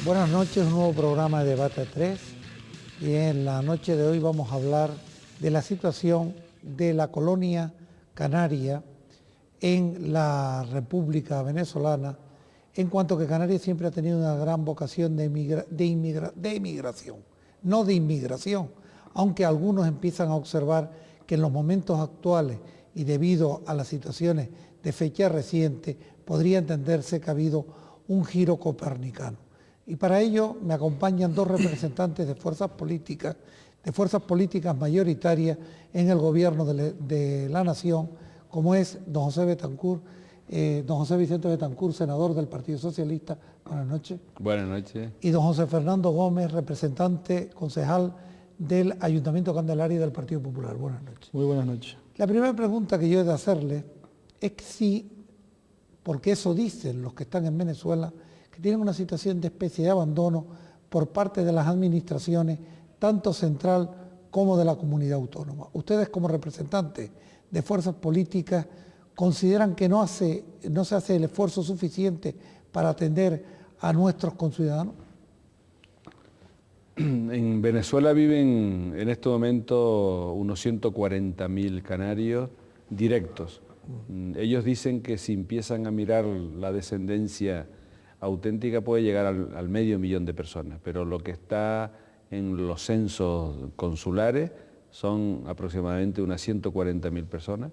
Buenas noches, un nuevo programa de Debate 3 y en la noche de hoy vamos a hablar de la situación de la colonia canaria en la República Venezolana, en cuanto que Canarias siempre ha tenido una gran vocación de inmigración, no de inmigración, aunque algunos empiezan a observar que en los momentos actuales y debido a las situaciones de fecha reciente, podría entenderse que ha habido un giro copernicano. Y para ello me acompañan dos representantes de fuerzas políticas mayoritarias en el gobierno de la nación, como es don José Betancourt, don José Vicente Betancourt, senador del Partido Socialista. Buenas noches. Buenas noches. Y don José Fernando Gómez, representante concejal del Ayuntamiento Candelaria del Partido Popular. Buenas noches. Muy buenas noches. La primera pregunta que yo he de hacerle es si, porque eso dicen los que están en Venezuela, que tienen una situación de especie de abandono por parte de las administraciones, tanto central como de la comunidad autónoma. Ustedes como representantes de fuerzas políticas consideran que no se hace el esfuerzo suficiente para atender a nuestros conciudadanos. En Venezuela viven en este momento unos 140.000 canarios directos. Ellos dicen que si empiezan a mirar la descendencia auténtica puede llegar al medio millón de personas, pero lo que está en los censos consulares son aproximadamente unas 140.000 personas.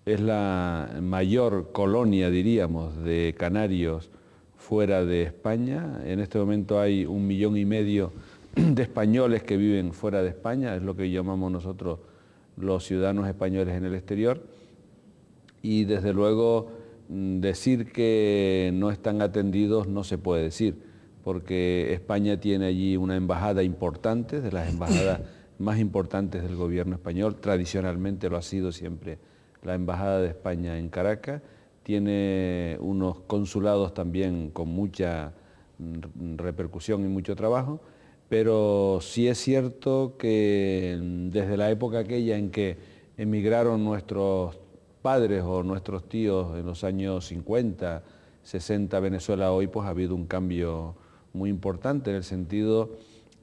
Es la mayor colonia, diríamos, de canarios fuera de España. En este momento hay 1,5 millones de españoles que viven fuera de España, es lo que llamamos nosotros los ciudadanos españoles en el exterior. Y desde luego decir que no están atendidos no se puede decir, porque España tiene allí una embajada importante, de las embajadas más importantes del gobierno español, tradicionalmente lo ha sido siempre la Embajada de España en Caracas, tiene unos consulados también con mucha repercusión y mucho trabajo, pero sí es cierto que desde la época aquella en que emigraron nuestros padres o nuestros tíos en los años 50, 60 a Venezuela hoy, pues ha habido un cambio muy importante en el sentido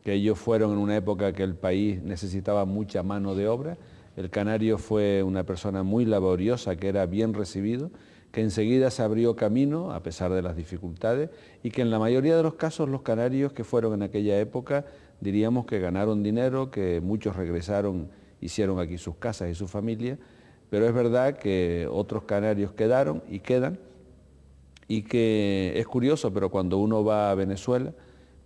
que ellos fueron en una época que el país necesitaba mucha mano de obra. El canario fue una persona muy laboriosa, que era bien recibido, que enseguida se abrió camino a pesar de las dificultades y que en la mayoría de los casos los canarios que fueron en aquella época diríamos que ganaron dinero, que muchos regresaron, hicieron aquí sus casas y sus familias, pero es verdad que otros canarios quedaron y quedan, y que es curioso, pero cuando uno va a Venezuela,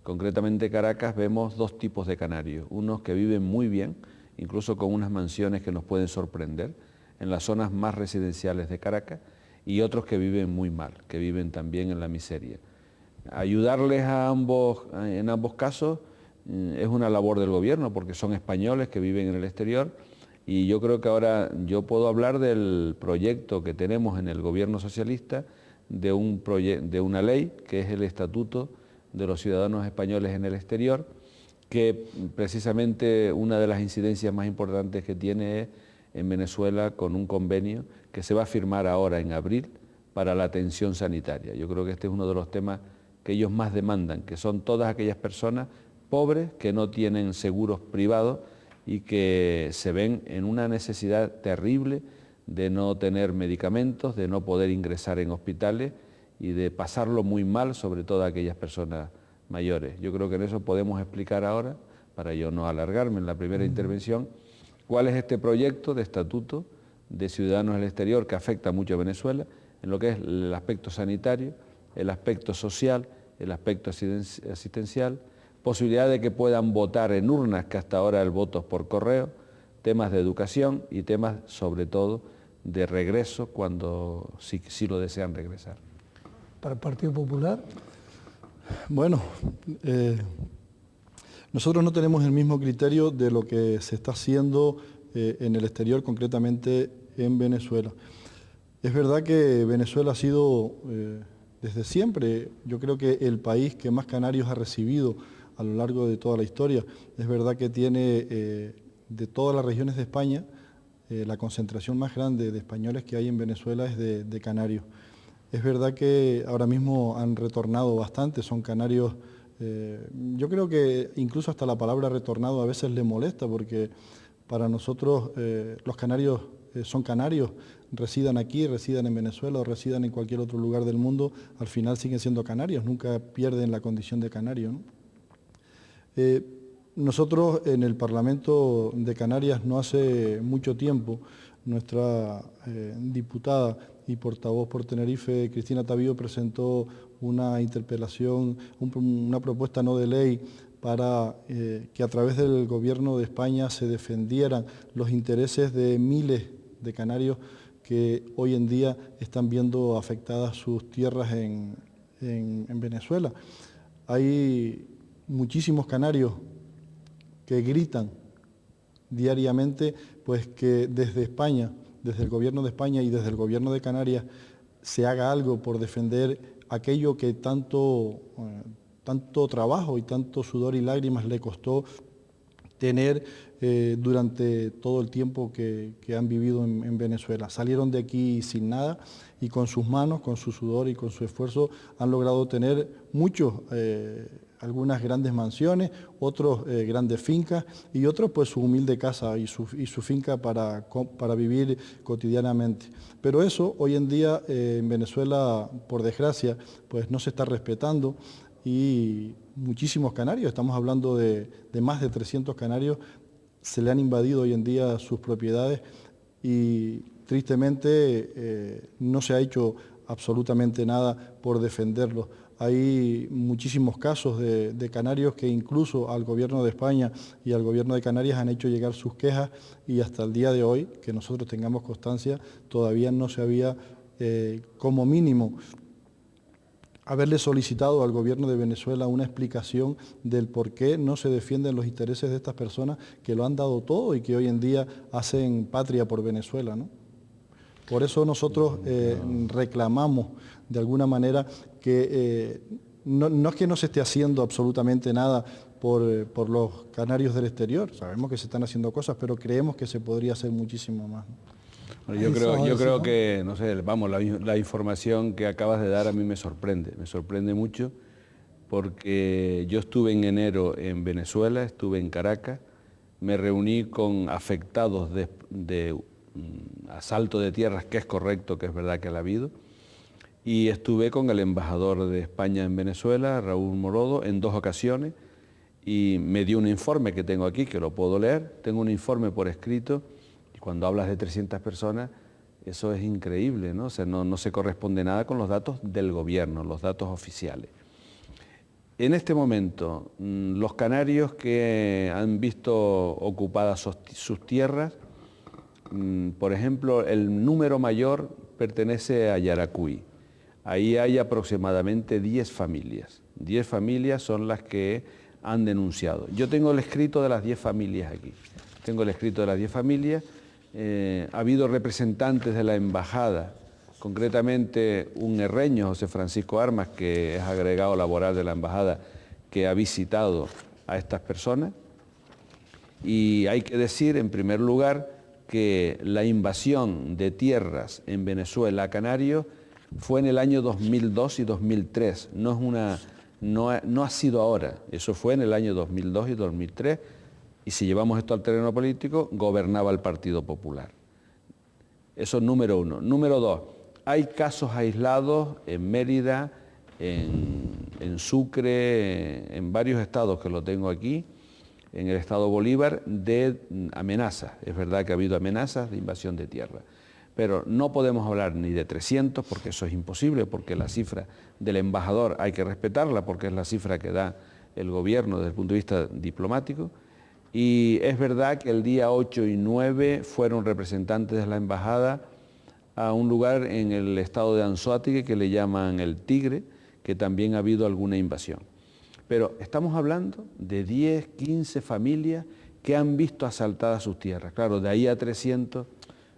concretamente Caracas, vemos dos tipos de canarios, unos que viven muy bien, incluso con unas mansiones que nos pueden sorprender, en las zonas más residenciales de Caracas, y otros que viven muy mal, que viven también en la miseria. Ayudarles en ambos casos es una labor del gobierno, porque son españoles que viven en el exterior, y yo creo que ahora yo puedo hablar del proyecto que tenemos en el gobierno socialista de una ley que es el Estatuto de los Ciudadanos Españoles en el Exterior, que precisamente una de las incidencias más importantes que tiene es en Venezuela con un convenio que se va a firmar ahora en abril para la atención sanitaria. Yo creo que este es uno de los temas que ellos más demandan, que son todas aquellas personas pobres que no tienen seguros privados y que se ven en una necesidad terrible de no tener medicamentos, de no poder ingresar en hospitales y de pasarlo muy mal, sobre todo aquellas personas mayores. Yo creo que en eso podemos explicar ahora, para yo no alargarme en la primera intervención, cuál es este proyecto de estatuto de ciudadanos del exterior que afecta mucho a Venezuela, en lo que es el aspecto sanitario, el aspecto social, el aspecto asistencial, posibilidad de que puedan votar en urnas, que hasta ahora el voto es por correo, temas de educación y temas sobre todo de regreso cuando sí lo desean regresar. ¿Para el Partido Popular? Bueno, nosotros no tenemos el mismo criterio de lo que se está haciendo en el exterior, concretamente en Venezuela. Es verdad que Venezuela ha sido desde siempre, yo creo que el país que más canarios ha recibido a lo largo de toda la historia. Es verdad que tiene de todas las regiones de España, la concentración más grande de españoles que hay en Venezuela es de canarios. Es verdad que ahora mismo han retornado bastante, son canarios Yo creo que incluso hasta la palabra retornado a veces le molesta, porque para nosotros los canarios son canarios, residan aquí, residan en Venezuela o residan en cualquier otro lugar del mundo, al final siguen siendo canarios, nunca pierden la condición de canario, ¿no? Nosotros en el Parlamento de Canarias no hace mucho tiempo, nuestra diputada y portavoz por Tenerife, Cristina Tavío, presentó una interpelación, una propuesta no de ley para que a través del Gobierno de España se defendieran los intereses de miles de canarios que hoy en día están viendo afectadas sus tierras en Venezuela. Hay muchísimos canarios que gritan diariamente pues que desde España, desde el Gobierno de España y desde el Gobierno de Canarias se haga algo por defender aquello que tanto trabajo y tanto sudor y lágrimas le costó tener durante todo el tiempo que han vivido en Venezuela. Salieron de aquí sin nada y con sus manos, con su sudor y con su esfuerzo han logrado tener algunas grandes mansiones, otros grandes fincas y otros pues su humilde casa y su finca para vivir cotidianamente. Pero eso hoy en día en Venezuela, por desgracia, pues no se está respetando y muchísimos canarios, estamos hablando de más de 300 canarios, se le han invadido hoy en día sus propiedades y tristemente no se ha hecho absolutamente nada por defenderlos. Hay muchísimos casos de canarios que incluso al Gobierno de España y al Gobierno de Canarias han hecho llegar sus quejas y hasta el día de hoy, que nosotros tengamos constancia, todavía no se había como mínimo haberle solicitado al Gobierno de Venezuela una explicación del por qué no se defienden los intereses de estas personas que lo han dado todo y que hoy en día hacen patria por Venezuela, ¿no? Por eso nosotros reclamamos de alguna manera que no es que no se esté haciendo absolutamente nada por los canarios del exterior, sabemos que se están haciendo cosas, pero creemos que se podría hacer muchísimo más, ¿no? Bueno, yo creo que, no sé, vamos, la información que acabas de dar a mí me sorprende mucho, porque yo estuve en enero en Venezuela, estuve en Caracas, me reuní con afectados de asalto de tierras, que es correcto, que es verdad que ha habido, y estuve con el embajador de España en Venezuela, Raúl Morodo, en 2 ocasiones, y me dio un informe que tengo aquí, que lo puedo leer, tengo un informe por escrito. Cuando hablas de 300 personas, eso es increíble, ¿no? O sea, no se corresponde nada con los datos del gobierno, los datos oficiales. En este momento, los canarios que han visto ocupadas sus tierras, por ejemplo, el número mayor pertenece a Yaracuy. Ahí hay aproximadamente 10 familias. 10 familias son las que han denunciado. Yo tengo el escrito de las 10 familias aquí. Tengo el escrito de las 10 familias. Ha habido representantes de la embajada, concretamente un herreño, José Francisco Armas, que es agregado laboral de la embajada, que ha visitado a estas personas. Y hay que decir, en primer lugar, que la invasión de tierras en Venezuela a Canarios fue en el año 2002 y 2003, no ha sido ahora, eso fue en el año 2002 y 2003, y si llevamos esto al terreno político, gobernaba el Partido Popular. Eso es número 1. Número 2, hay casos aislados en Mérida, en Sucre, en varios estados que lo tengo aquí, en el estado Bolívar, de amenazas. Es verdad que ha habido amenazas de invasión de tierra, pero no podemos hablar ni de 300, porque eso es imposible, porque la cifra del embajador hay que respetarla, porque es la cifra que da el gobierno desde el punto de vista diplomático. Y es verdad que el día 8 y 9 fueron representantes de la embajada a un lugar en el estado de Anzoátegui que le llaman el Tigre, que también ha habido alguna invasión. Pero estamos hablando de 10, 15 familias que han visto asaltadas sus tierras. Claro, de ahí a 300,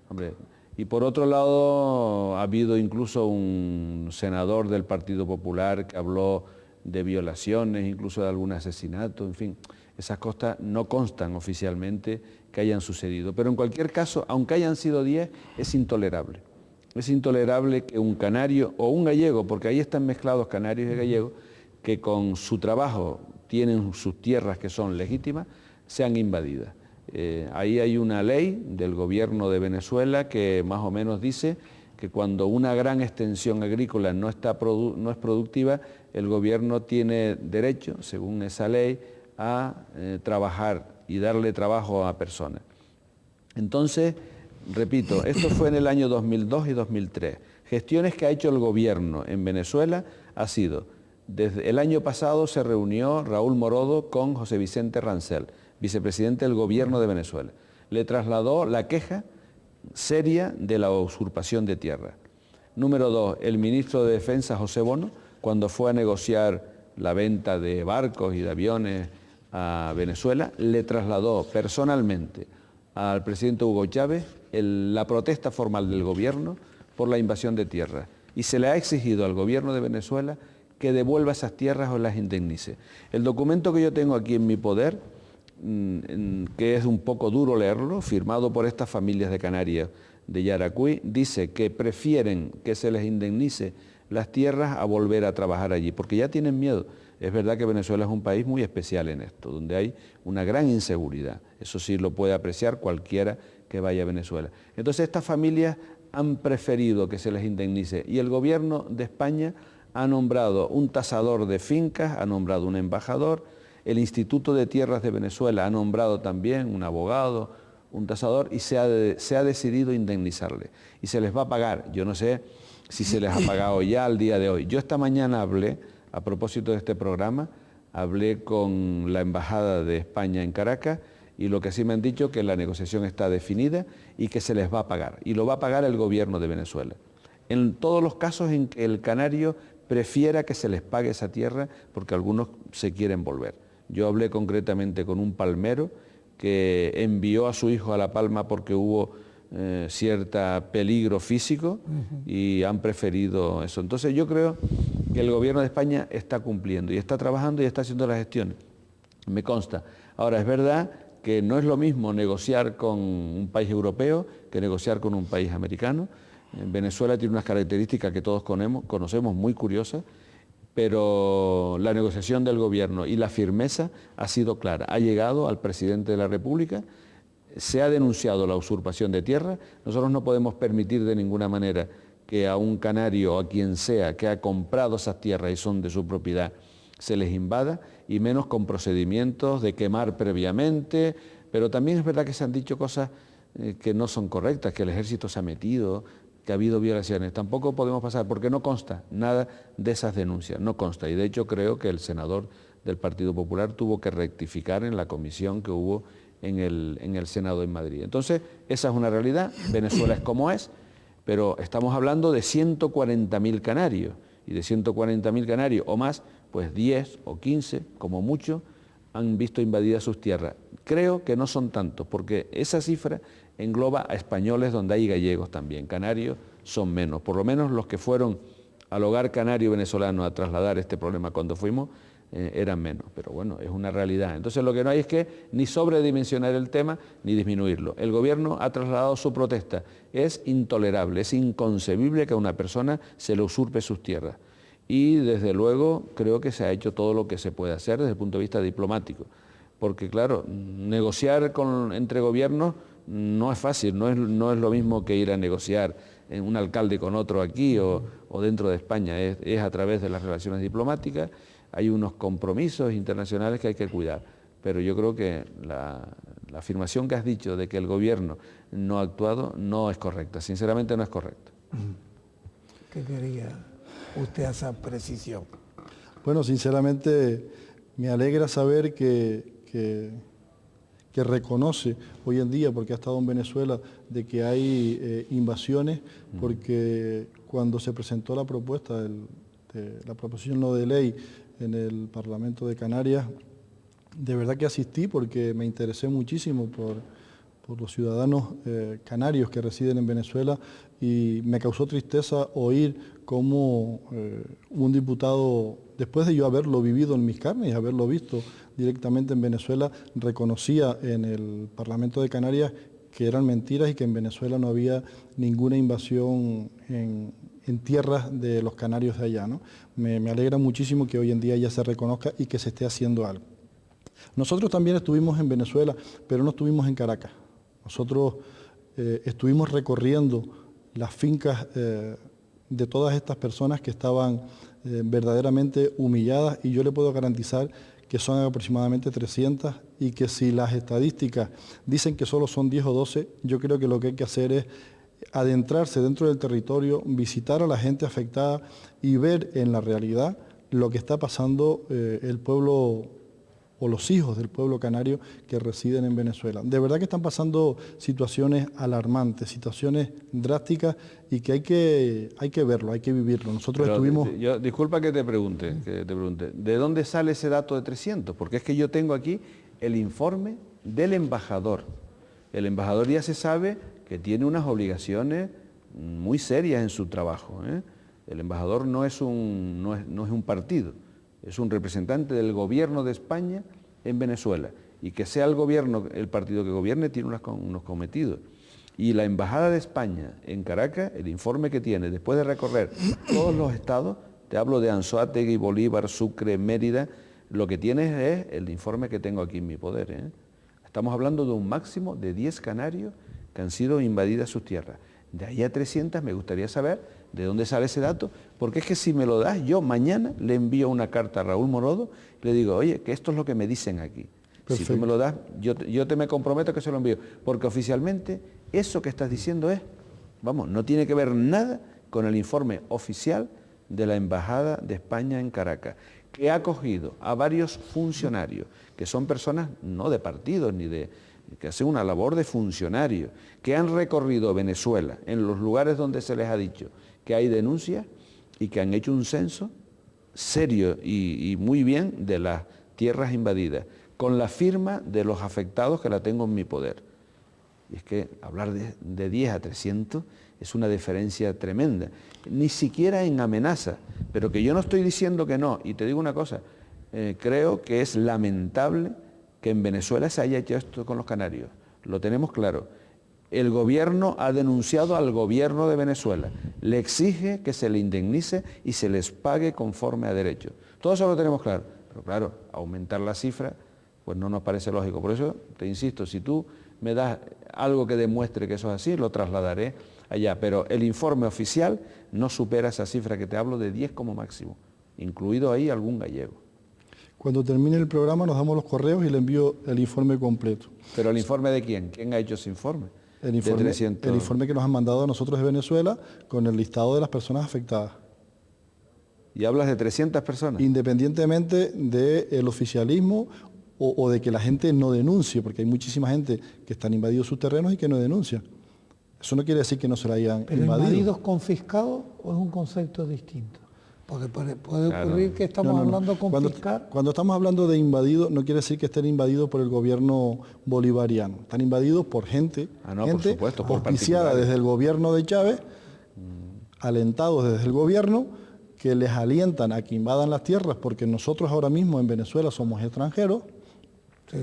hombre. Y por otro lado, ha habido incluso un senador del Partido Popular que habló de violaciones, incluso de algún asesinato, en fin. Esas cosas no constan oficialmente que hayan sucedido. Pero en cualquier caso, aunque hayan sido 10, es intolerable. Es intolerable que un canario o un gallego, porque ahí están mezclados canarios y gallegos, que con su trabajo tienen sus tierras que son legítimas, sean invadidas. Ahí hay una ley del gobierno de Venezuela que más o menos dice que cuando una gran extensión agrícola no es productiva, el gobierno tiene derecho, según esa ley, a trabajar y darle trabajo a personas. Entonces, repito, esto fue en el año 2002 y 2003. Gestiones que ha hecho el gobierno en Venezuela ha sido, desde el año pasado se reunió Raúl Morodo con José Vicente Rancel, vicepresidente del gobierno de Venezuela. Le trasladó la queja seria de la usurpación de tierra. Número 2, el ministro de Defensa, José Bono, cuando fue a negociar la venta de barcos y de aviones a Venezuela, le trasladó personalmente al presidente Hugo Chávez la protesta formal del gobierno por la invasión de tierras. Y se le ha exigido al gobierno de Venezuela que devuelva esas tierras o las indemnice. El documento que yo tengo aquí en mi poder, que es un poco duro leerlo, firmado por estas familias de Canarias de Yaracuy, dice que prefieren que se les indemnice las tierras a volver a trabajar allí, porque ya tienen miedo. Es verdad que Venezuela es un país muy especial en esto, donde hay una gran inseguridad. Eso sí lo puede apreciar cualquiera que vaya a Venezuela. Entonces estas familias han preferido que se les indemnice y el gobierno de España ha nombrado un tasador de fincas, ha nombrado un embajador, el Instituto de Tierras de Venezuela ha nombrado también un abogado, un tasador y se ha decidido indemnizarle. Y se les va a pagar, yo no sé si se les ha pagado ya al día de hoy. Yo esta mañana hablé, a propósito de este programa, hablé con la Embajada de España en Caracas y lo que sí me han dicho es que la negociación está definida y que se les va a pagar. Y lo va a pagar el gobierno de Venezuela. En todos los casos en que el canario prefiera que se les pague esa tierra porque algunos se quieren volver. Yo hablé concretamente con un palmero que envió a su hijo a La Palma porque hubo cierto peligro físico y han preferido eso. Entonces yo creo que el gobierno de España está cumpliendo y está trabajando y está haciendo las gestiones. Me consta. Ahora, es verdad que no es lo mismo negociar con un país europeo que negociar con un país americano. Venezuela tiene unas características que todos conocemos muy curiosas, pero la negociación del gobierno y la firmeza ha sido clara. Ha llegado al presidente de la República, se ha denunciado la usurpación de tierra. Nosotros no podemos permitir de ninguna manera que a un canario o a quien sea que ha comprado esas tierras y son de su propiedad se les invada, y menos con procedimientos de quemar previamente, pero también es verdad que se han dicho cosas que no son correctas, que el ejército se ha metido, que ha habido violaciones. Tampoco podemos pasar, porque no consta nada de esas denuncias, no consta. Y de hecho creo que el senador del Partido Popular tuvo que rectificar en la comisión que hubo en el Senado en Madrid. Entonces, esa es una realidad, Venezuela es como es, pero estamos hablando de 140.000 canarios, y de 140.000 canarios o más, pues 10 o 15, como mucho, han visto invadidas sus tierras. Creo que no son tantos, porque esa cifra engloba a españoles donde hay gallegos también. Canarios son menos, por lo menos los que fueron al hogar canario venezolano a trasladar este problema cuando fuimos, eran menos, pero bueno, es una realidad. Entonces lo que no hay es que ni sobredimensionar el tema ni disminuirlo. El gobierno ha trasladado su protesta. Es intolerable, es inconcebible que a una persona se le usurpe sus tierras. Y desde luego creo que se ha hecho todo lo que se puede hacer desde el punto de vista diplomático. Porque claro, negociar entre gobiernos no es fácil, no es lo mismo que ir a negociar en un alcalde con otro aquí o dentro de España, es a través de las relaciones diplomáticas. Hay unos compromisos internacionales que hay que cuidar, pero yo creo que la afirmación que has dicho de que el gobierno no ha actuado no es correcta, sinceramente no es correcta. ¿Qué quería usted a esa precisión? Bueno, sinceramente me alegra saber que reconoce hoy en día, porque ha estado en Venezuela, de que hay invasiones, porque cuando se presentó la propuesta, la proposición no de ley en el Parlamento de Canarias, de verdad que asistí porque me interesé muchísimo por los ciudadanos canarios que residen en Venezuela y me causó tristeza oír cómo un diputado, después de yo haberlo vivido en mis carnes y haberlo visto directamente en Venezuela, reconocía en el Parlamento de Canarias que eran mentiras y que en Venezuela no había ninguna invasión en en tierras de los canarios de allá, ¿no? Me alegra muchísimo que hoy en día ya se reconozca y que se esté haciendo algo. Nosotros también estuvimos en Venezuela, pero no estuvimos en Caracas. Nosotros estuvimos recorriendo las fincas de todas estas personas que estaban verdaderamente humilladas, y yo le puedo garantizar que son aproximadamente 300, y que si las estadísticas dicen que solo son 10 o 12, yo creo que lo que hay que hacer es adentrarse dentro del territorio, visitar a la gente afectada y ver en la realidad lo que está pasando el pueblo o los hijos del pueblo canario que residen en Venezuela. De verdad que están pasando situaciones alarmantes, situaciones drásticas, y que hay que verlo, hay que vivirlo. Nosotros estuvimos... Disculpa que te pregunte, ¿de dónde sale ese dato de 300? Porque es que yo tengo aquí el informe del embajador. El embajador ya se sabe que tiene unas obligaciones muy serias en su trabajo, ¿eh? El embajador no es un partido, es un representante del gobierno de España en Venezuela, y que sea el gobierno, el partido que gobierne, tiene unos cometidos. Y la Embajada de España en Caracas, el informe que tiene, después de recorrer todos los estados, te hablo de Anzoátegui, Bolívar, Sucre, Mérida, lo que tiene es el informe que tengo aquí en mi poder, ¿eh? Estamos hablando de un máximo de 10 canarios que han sido invadidas sus tierras. De ahí a 300 me gustaría saber de dónde sale ese dato, porque es que si me lo das, yo mañana le envío una carta a Raúl Morodo y le digo, oye, que esto es lo que me dicen aquí. Perfecto. Si tú me lo das, yo te me comprometo que se lo envío, porque oficialmente eso que estás diciendo no tiene que ver nada con el informe oficial de la Embajada de España en Caracas, que ha cogido a varios funcionarios, que son personas no de partidos ni de... que hacen una labor de funcionarios, que han recorrido Venezuela en los lugares donde se les ha dicho que hay denuncias, y que han hecho un censo serio y muy bien de las tierras invadidas, con la firma de los afectados, que la tengo en mi poder. Y es que hablar de 10 a 300 es una diferencia tremenda, ni siquiera en amenaza, pero que yo no estoy diciendo que no, y te digo una cosa, creo que es lamentable que en Venezuela se haya hecho esto con los canarios, lo tenemos claro. El gobierno ha denunciado al gobierno de Venezuela, le exige que se le indemnice y se les pague conforme a derecho. Todo eso lo tenemos claro, pero claro, aumentar la cifra pues no nos parece lógico. Por eso te insisto, si tú me das algo que demuestre que eso es así, lo trasladaré allá, pero el informe oficial no supera esa cifra que te hablo de 10 como máximo, incluido ahí algún gallego. Cuando termine el programa nos damos los correos y le envío el informe completo. ¿Pero el informe de quién? ¿Quién ha hecho ese informe? El informe que nos han mandado a nosotros de Venezuela con el listado de las personas afectadas. ¿Y hablas de 300 personas? Independientemente del oficialismo o de que la gente no denuncie, porque hay muchísima gente que están invadidos sus terrenos y que no denuncia. Eso no quiere decir que no se la hayan invadido. ¿Invadidos confiscados o es un concepto distinto? Porque puede ocurrir que estamos hablando de confiscar. Cuando estamos hablando de invadidos, no quiere decir que estén invadidos por el gobierno bolivariano. Están invadidos por gente, por supuesto, por auspiciada desde el gobierno de Chávez, alentados desde el gobierno, que les alientan a que invadan las tierras, porque nosotros ahora mismo en Venezuela somos extranjeros.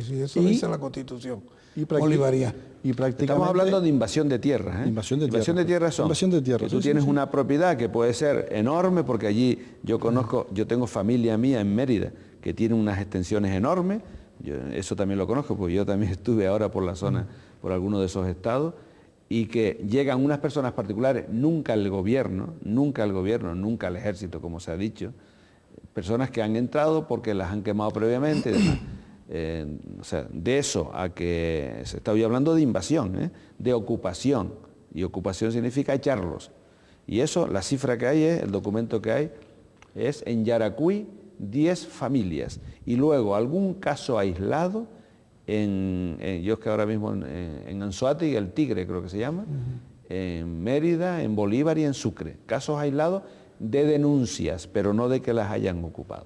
Sí, eso dice la Constitución bolivariana. Y prácticamente estamos hablando de invasión de tierras, ¿eh? Invasión de tierras son que tú tienes una propiedad que puede ser enorme, porque allí yo tengo familia mía en Mérida que tiene unas extensiones enormes, eso también lo conozco, porque yo también estuve ahora por la zona, por alguno de esos estados, y que llegan unas personas particulares, nunca al gobierno, nunca al ejército, como se ha dicho, personas que han entrado porque las han quemado previamente y demás. O sea, de eso a que se está hoy hablando de invasión, de ocupación, y ocupación significa echarlos. Y eso, la cifra que hay, el documento que hay, es en Yaracuy 10 familias, y luego algún caso aislado yo es que ahora mismo en Anzoátegui, el Tigre creo que se llama, en Mérida, en Bolívar y en Sucre, casos aislados de denuncias, pero no de que las hayan ocupado.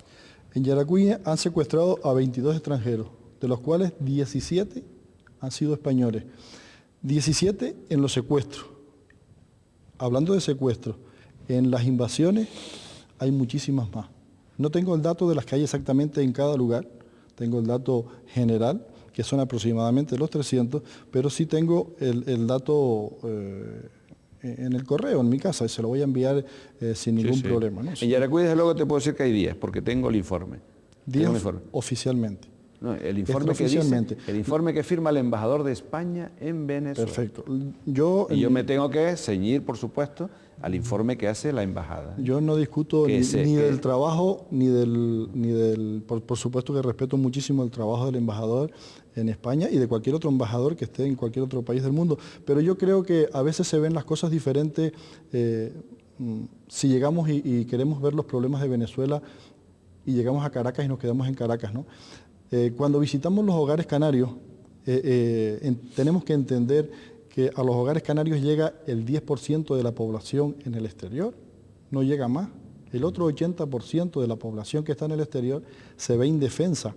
En Yaracuy han secuestrado a 22 extranjeros, de los cuales 17 han sido españoles. 17 en los secuestros. Hablando de secuestros, en las invasiones hay muchísimas más. No tengo el dato de las que hay exactamente en cada lugar, tengo el dato general, que son aproximadamente los 300, pero sí tengo el dato en el correo, en mi casa, y se lo voy a enviar sin ningún problema, ¿no? En Yaracuy, desde luego, te puedo decir que hay 10, porque tengo el informe. 10 oficialmente. No, el informe que dice, el informe que firma el embajador de España en Venezuela. Perfecto. Yo me tengo que ceñir, por supuesto, al informe que hace la embajada. Yo no discuto ni del trabajo, ni del por supuesto que respeto muchísimo el trabajo del embajador en España y de cualquier otro embajador que esté en cualquier otro país del mundo. Pero yo creo que a veces se ven las cosas diferentes si llegamos y queremos ver los problemas de Venezuela y llegamos a Caracas y nos quedamos en Caracas, ¿no? Cuando visitamos los hogares canarios, tenemos que entender que a los hogares canarios llega el 10% de la población en el exterior, no llega más. El otro 80% de la población que está en el exterior se ve indefensa.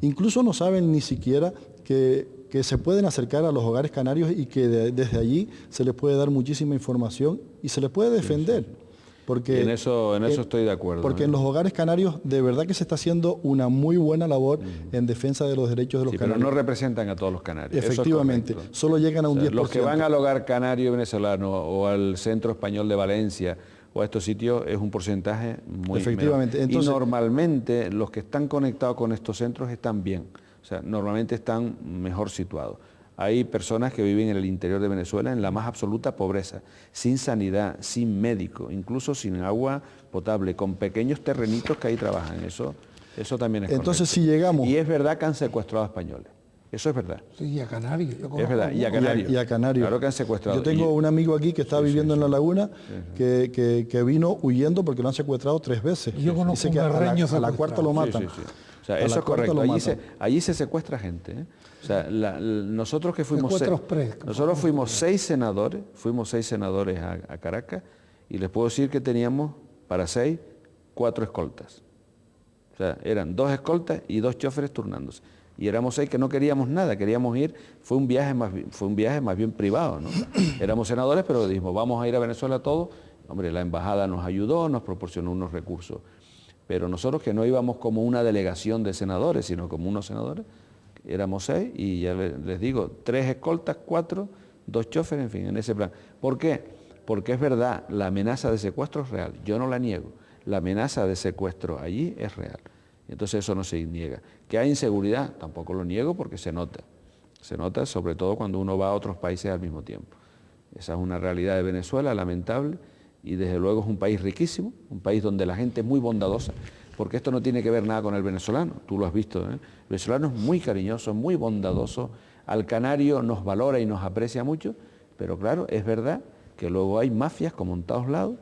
Incluso no saben ni siquiera que se pueden acercar a los hogares canarios y que desde allí se les puede dar muchísima información y se les puede defender. Porque en eso estoy de acuerdo. Porque en los hogares canarios de verdad que se está haciendo una muy buena labor en defensa de los derechos de los canarios. Pero no representan a todos los canarios. Efectivamente, solo llegan a un 10%. Los que van al hogar canario venezolano o al Centro Español de Valencia o a estos sitios es un porcentaje muy efectivamente. Entonces, y normalmente los que están conectados con estos centros están bien. O sea, normalmente están mejor situados. Hay personas que viven en el interior de Venezuela en la más absoluta pobreza, sin sanidad, sin médico, incluso sin agua potable, con pequeños terrenitos que ahí trabajan. Eso también es entonces, correcto. Si llegamos... Y es verdad que han secuestrado a españoles. Eso es verdad. Sí, y a Canarios. Es verdad, y a Canarios. Y a Canarios. Claro que han secuestrado. Yo tengo un amigo aquí que está viviendo en La Laguna que vino huyendo porque lo han secuestrado 3 veces. Yo conozco un guerreño a la cuarta lo matan. O sea, eso es correcto. Allí se secuestra gente, ¿eh? O sea, nosotros que fuimos fuimos 6 senadores a Caracas y les puedo decir que teníamos para 6, 4 escoltas. O sea, eran 2 escoltas y 2 choferes turnándose. Y éramos 6 que no queríamos nada, queríamos ir, fue un viaje más bien privado, ¿no? Éramos senadores, pero dijimos, vamos a ir a Venezuela todos. Hombre, la embajada nos ayudó, nos proporcionó unos recursos. Pero nosotros que no íbamos como una delegación de senadores, sino como unos senadores, éramos 6 y ya les digo, 3 escoltas, 4, 2 choferes, en fin, en ese plan. ¿Por qué? Porque es verdad, la amenaza de secuestro es real, yo no la niego. La amenaza de secuestro allí es real. Entonces eso no se niega. ¿Que hay inseguridad? Tampoco lo niego porque se nota. Se nota sobre todo cuando uno va a otros países al mismo tiempo. Esa es una realidad de Venezuela lamentable y desde luego es un país riquísimo, un país donde la gente es muy bondadosa, porque esto no tiene que ver nada con el venezolano, tú lo has visto, ¿eh? El venezolano es muy cariñoso, muy bondadoso, al canario nos valora y nos aprecia mucho, pero claro, es verdad que luego hay mafias como en todos lados,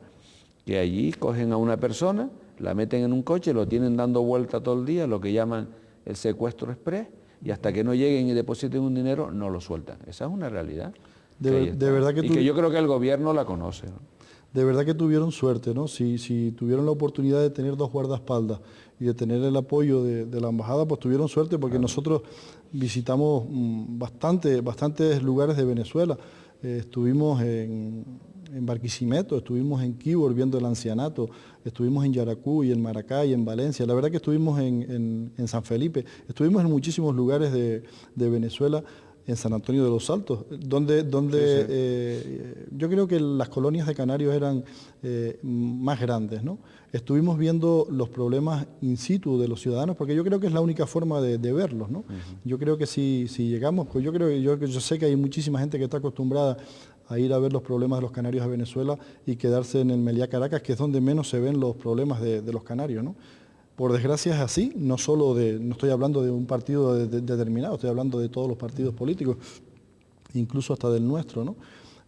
que allí cogen a una persona, la meten en un coche, lo tienen dando vuelta todo el día, lo que llaman el secuestro express, y hasta que no lleguen y depositen un dinero, no lo sueltan. Esa es una realidad. De verdad que yo creo que el gobierno la conoce, ¿no? De verdad que tuvieron suerte, ¿no? Si tuvieron la oportunidad de tener 2 guardaespaldas y de tener el apoyo de la embajada, pues tuvieron suerte porque nosotros visitamos bastantes lugares de Venezuela. Estuvimos en Barquisimeto, estuvimos en Quibor viendo el ancianato, estuvimos en Yaracuy, en Maracay, en Valencia, la verdad que estuvimos en San Felipe, estuvimos en muchísimos lugares de Venezuela, en San Antonio de los Altos, donde yo creo que las colonias de canarios eran más grandes, ¿no? Estuvimos viendo los problemas in situ de los ciudadanos, porque yo creo que es la única forma de verlos, ¿no? Yo creo que si llegamos, pues yo sé que hay muchísima gente que está acostumbrada a ir a ver los problemas de los canarios de Venezuela y quedarse en el Meliá Caracas, que es donde menos se ven los problemas de los canarios, ¿no? Por desgracia es así, no estoy hablando de un partido determinado, estoy hablando de todos los partidos políticos, incluso hasta del nuestro, ¿no?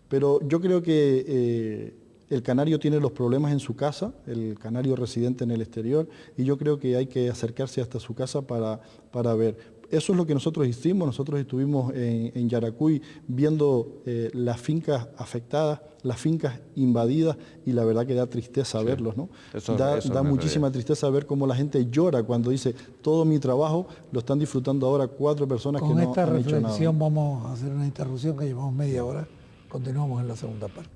Pero yo creo que el canario tiene los problemas en su casa, el canario residente en el exterior, y yo creo que hay que acercarse hasta su casa para ver. Eso es lo que nosotros hicimos, nosotros estuvimos en Yaracuy viendo las fincas afectadas, las fincas invadidas, y la verdad que da tristeza verlos, ¿no? Da muchísima tristeza ver cómo la gente llora cuando dice, todo mi trabajo lo están disfrutando ahora 4 personas que no han hecho nada. Con esta reflexión vamos a hacer una interrupción que llevamos media hora, continuamos en la segunda parte.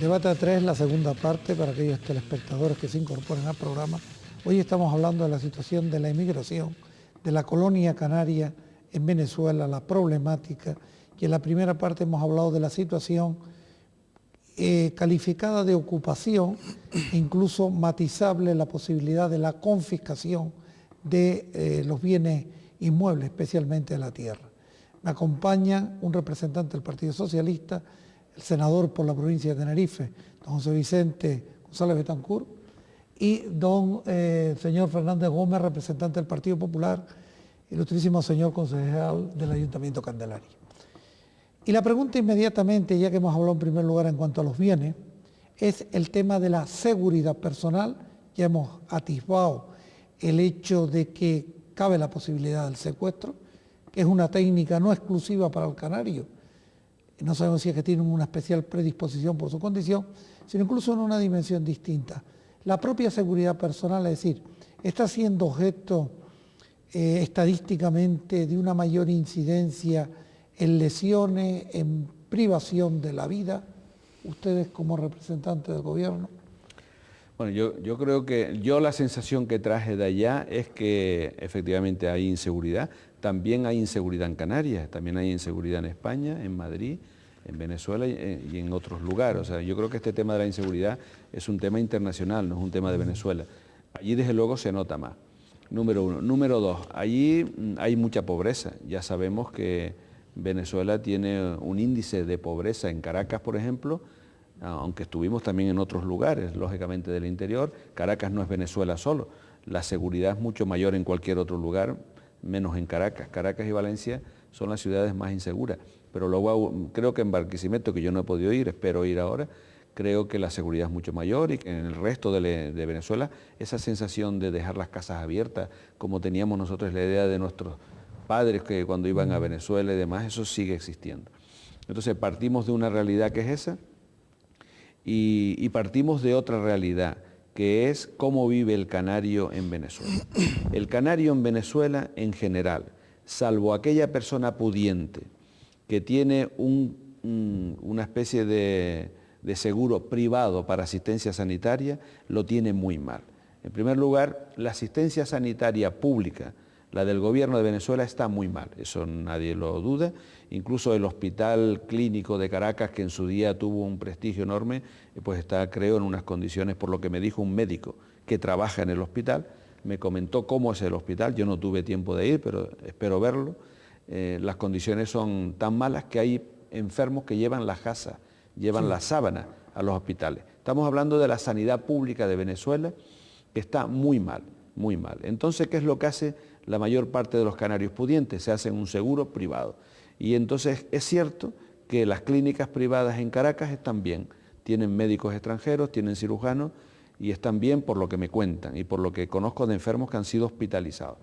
Debate a 3, la segunda parte para aquellos telespectadores que se incorporen al programa. Hoy estamos hablando de la situación de la emigración, de la colonia canaria en Venezuela, la problemática, y en la primera parte hemos hablado de la situación calificada de ocupación e incluso matizable la posibilidad de la confiscación de los bienes inmuebles, especialmente de la tierra. Me acompañan un representante del Partido Socialista, el senador por la provincia de Tenerife, don José Vicente González Betancourt, y don señor Fernández Gómez, representante del Partido Popular, ilustrísimo señor concejal del Ayuntamiento Candelaria. Y la pregunta inmediatamente, ya que hemos hablado en primer lugar en cuanto a los bienes, es el tema de la seguridad personal. Ya hemos atisbado el hecho de que cabe la posibilidad del secuestro, que es una técnica no exclusiva para el canario. No sabemos si es que tienen una especial predisposición por su condición, sino incluso en una dimensión distinta. La propia seguridad personal, es decir, está siendo objeto estadísticamente de una mayor incidencia en lesiones, en privación de la vida, ustedes como representantes del gobierno. Bueno, yo creo que la sensación que traje de allá es que efectivamente hay inseguridad. También hay inseguridad en Canarias, también hay inseguridad en España, en Madrid, en Venezuela y en otros lugares. O sea, yo creo que este tema de la inseguridad es un tema internacional, no es un tema de Venezuela. Allí desde luego se nota más, número uno. Número dos, allí hay mucha pobreza. Ya sabemos que Venezuela tiene un índice de pobreza en Caracas, por ejemplo, aunque estuvimos también en otros lugares, lógicamente del interior. Caracas no es Venezuela solo, la seguridad es mucho mayor en cualquier otro lugar, menos en Caracas. Caracas y Valencia son las ciudades más inseguras, pero luego creo que en Barquisimeto, que yo no he podido ir, espero ir ahora, creo que la seguridad es mucho mayor y que en el resto de Venezuela esa sensación de dejar las casas abiertas, como teníamos nosotros la idea de nuestros padres que cuando iban a Venezuela y demás, eso sigue existiendo. Entonces partimos de una realidad que es esa y partimos de otra realidad, que es cómo vive el canario en Venezuela. El canario en Venezuela en general, salvo aquella persona pudiente que tiene una especie de seguro privado para asistencia sanitaria, lo tiene muy mal. En primer lugar, la asistencia sanitaria pública, la del gobierno de Venezuela, está muy mal, eso nadie lo duda. Incluso el Hospital Clínico de Caracas, que en su día tuvo un prestigio enorme, pues está, creo, en unas condiciones, por lo que me dijo un médico que trabaja en el hospital, me comentó cómo es el hospital, yo no tuve tiempo de ir, pero espero verlo. Las condiciones son tan malas que hay enfermos que llevan la gasa, llevan la sábana a los hospitales. Estamos hablando de la sanidad pública de Venezuela, que está muy mal, muy mal. Entonces, ¿qué es lo que hace la mayor parte de los canarios pudientes? Se hacen un seguro privado. Y entonces es cierto que las clínicas privadas en Caracas están bien, tienen médicos extranjeros, tienen cirujanos y están bien por lo que me cuentan y por lo que conozco de enfermos que han sido hospitalizados.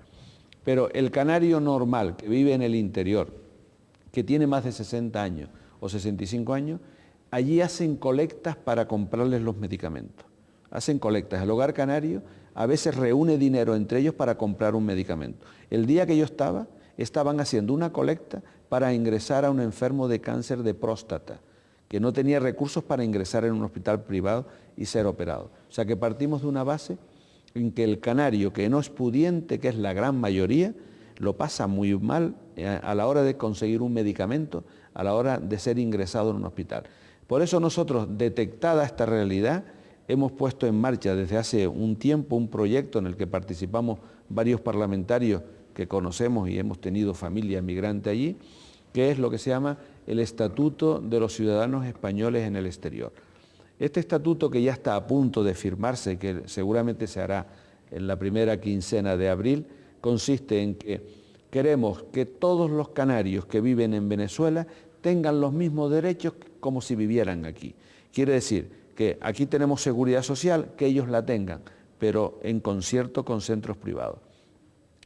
Pero el canario normal que vive en el interior, que tiene más de 60 años o 65 años, allí hacen colectas para comprarles los medicamentos. Hacen colectas. El hogar canario a veces reúne dinero entre ellos para comprar un medicamento. El día que yo estaban haciendo una colecta para ingresar a un enfermo de cáncer de próstata, que no tenía recursos para ingresar en un hospital privado y ser operado. O sea que partimos de una base en que el canario, que no es pudiente, que es la gran mayoría, lo pasa muy mal a la hora de conseguir un medicamento, a la hora de ser ingresado en un hospital. Por eso nosotros, detectada esta realidad, hemos puesto en marcha desde hace un tiempo un proyecto en el que participamos varios parlamentarios que conocemos y hemos tenido familia migrante allí, que es lo que se llama el Estatuto de los Ciudadanos Españoles en el Exterior. Este estatuto, que ya está a punto de firmarse, que seguramente se hará en la primera quincena de abril, consiste en que queremos que todos los canarios que viven en Venezuela tengan los mismos derechos como si vivieran aquí. Quiere decir que aquí tenemos seguridad social, que ellos la tengan, pero en concierto con centros privados.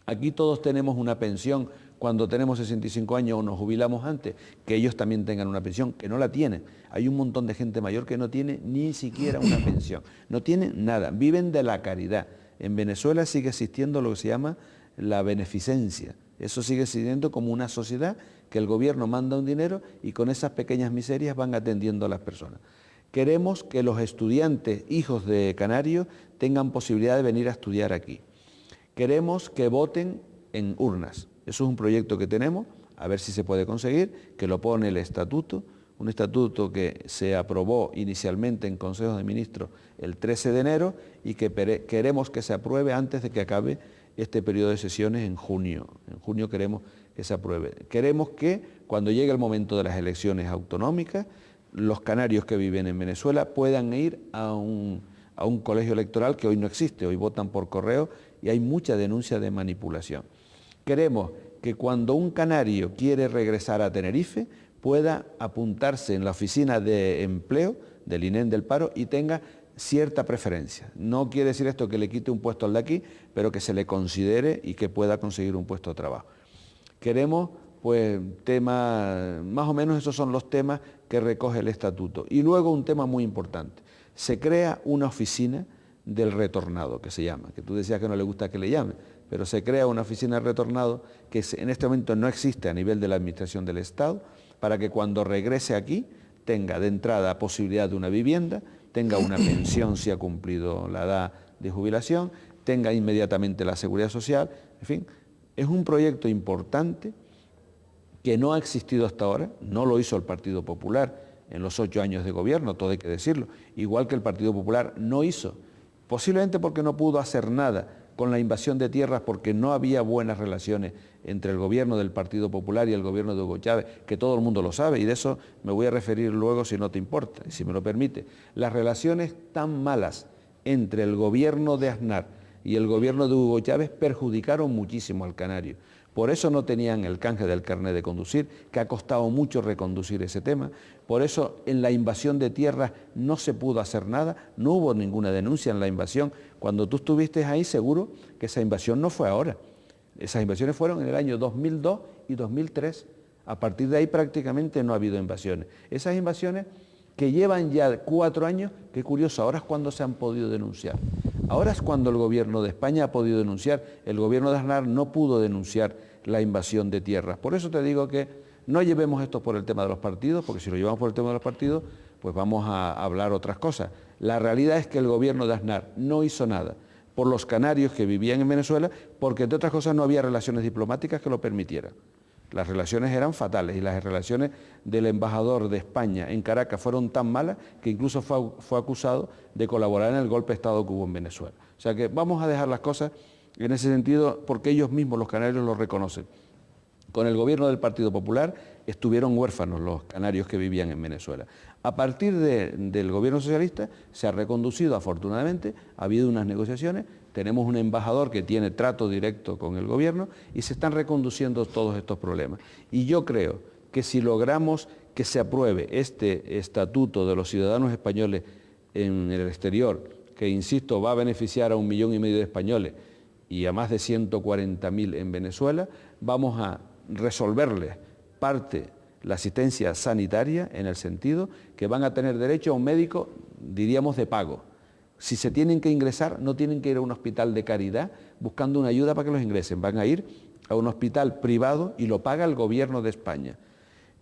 Aquí todos tenemos una pensión cuando tenemos 65 años o nos jubilamos antes, que ellos también tengan una pensión, que no la tienen. Hay un montón de gente mayor que no tiene ni siquiera una pensión, no tienen nada, viven de la caridad. En Venezuela sigue existiendo lo que se llama la beneficencia. Eso sigue existiendo como una sociedad que el gobierno manda un dinero y con esas pequeñas miserias van atendiendo a las personas. Queremos que los estudiantes, hijos de canarios, tengan posibilidad de venir a estudiar aquí. Queremos que voten en urnas. Eso es un proyecto que tenemos, a ver si se puede conseguir, que lo pone el estatuto, un estatuto que se aprobó inicialmente en Consejo de Ministros el 13 de enero y que queremos que se apruebe antes de que acabe este periodo de sesiones en junio. En junio queremos que se apruebe. Queremos que cuando llegue el momento de las elecciones autonómicas, los canarios que viven en Venezuela puedan ir a un colegio electoral que hoy no existe, hoy votan por correo y hay mucha denuncia de manipulación. Queremos que cuando un canario quiere regresar a Tenerife pueda apuntarse en la oficina de empleo del INEM del paro y tenga cierta preferencia. No quiere decir esto que le quite un puesto al de aquí, pero que se le considere y que pueda conseguir un puesto de trabajo. Queremos, pues, temas, más o menos esos son los temas que recoge el estatuto. Y luego un tema muy importante, se crea una oficina del retornado, que se llama, que tú decías que no le gusta que le llame, pero se crea una oficina del retornado que en este momento no existe a nivel de la Administración del Estado, para que cuando regrese aquí tenga de entrada posibilidad de una vivienda, tenga una pensión si ha cumplido la edad de jubilación, tenga inmediatamente la seguridad social, en fin, es un proyecto importante que no ha existido hasta ahora, no lo hizo el Partido Popular en los 8 años de gobierno, todo hay que decirlo, igual que el Partido Popular no hizo, posiblemente porque no pudo hacer nada con la invasión de tierras, porque no había buenas relaciones entre el gobierno del Partido Popular y el gobierno de Hugo Chávez, que todo el mundo lo sabe, y de eso me voy a referir luego si no te importa, y si me lo permite. Las relaciones tan malas entre el gobierno de Aznar y el gobierno de Hugo Chávez perjudicaron muchísimo al canario. Por eso no tenían el canje del carnet de conducir, que ha costado mucho reconducir ese tema. Por eso en la invasión de tierras no se pudo hacer nada, no hubo ninguna denuncia en la invasión. Cuando tú estuviste ahí, seguro que esa invasión no fue ahora. Esas invasiones fueron en el año 2002 y 2003. A partir de ahí prácticamente no ha habido invasiones. Esas invasiones que llevan ya 4 años, qué curioso, ahora es cuando se han podido denunciar. Ahora es cuando el gobierno de España ha podido denunciar, el gobierno de Aznar no pudo denunciar la invasión de tierras. Por eso te digo que no llevemos esto por el tema de los partidos, porque si lo llevamos por el tema de los partidos, pues vamos a hablar otras cosas. La realidad es que el gobierno de Aznar no hizo nada por los canarios que vivían en Venezuela, porque entre otras cosas no había relaciones diplomáticas que lo permitieran. Las relaciones eran fatales y las relaciones del embajador de España en Caracas fueron tan malas que incluso fue acusado de colaborar en el golpe de Estado que hubo en Venezuela. O sea que vamos a dejar las cosas en ese sentido porque ellos mismos, los canarios, lo reconocen. Con el gobierno del Partido Popular estuvieron huérfanos los canarios que vivían en Venezuela. A partir del gobierno socialista se ha reconducido, afortunadamente, ha habido unas negociaciones, tenemos un embajador que tiene trato directo con el gobierno y se están reconduciendo todos estos problemas. Y yo creo que si logramos que se apruebe este estatuto de los ciudadanos españoles en el exterior, que insisto va a beneficiar a 1,5 millones de españoles y a más de 140.000 en Venezuela, vamos a resolverles parte la asistencia sanitaria en el sentido que van a tener derecho a un médico, diríamos, de pago. Si se tienen que ingresar, no tienen que ir a un hospital de caridad buscando una ayuda para que los ingresen, van a ir a un hospital privado y lo paga el gobierno de España.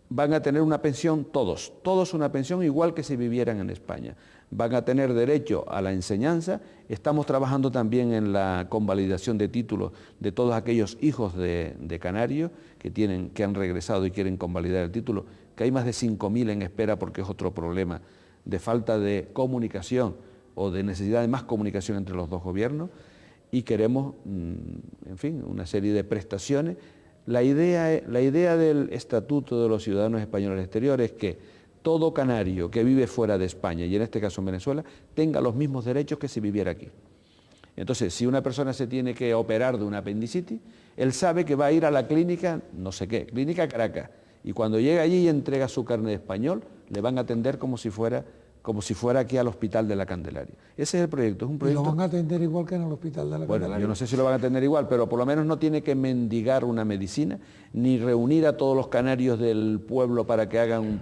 Van a tener una pensión todos una pensión igual que si vivieran en España. Van a tener derecho a la enseñanza. Estamos trabajando también en la convalidación de títulos de todos aquellos hijos de canarios que han regresado y quieren convalidar el título, que hay más de 5.000 en espera porque es otro problema de falta de comunicación o de necesidad de más comunicación entre los dos gobiernos, y queremos, en fin, una serie de prestaciones. La idea del Estatuto de los Ciudadanos Españoles Exteriores es que todo canario que vive fuera de España, y en este caso en Venezuela, tenga los mismos derechos que si viviera aquí. Entonces, si una persona se tiene que operar de una apendicitis, él sabe que va a ir a la clínica, no sé qué, clínica Caracas, y cuando llega allí y entrega su carnet español, le van a atender como si fuera aquí al Hospital de la Candelaria. Ese es el proyecto, es un proyecto... ¿Y lo van a atender igual que en el Hospital de la Candelaria? Bueno, yo no sé si lo van a atender igual, pero por lo menos no tiene que mendigar una medicina, ni reunir a todos los canarios del pueblo para que hagan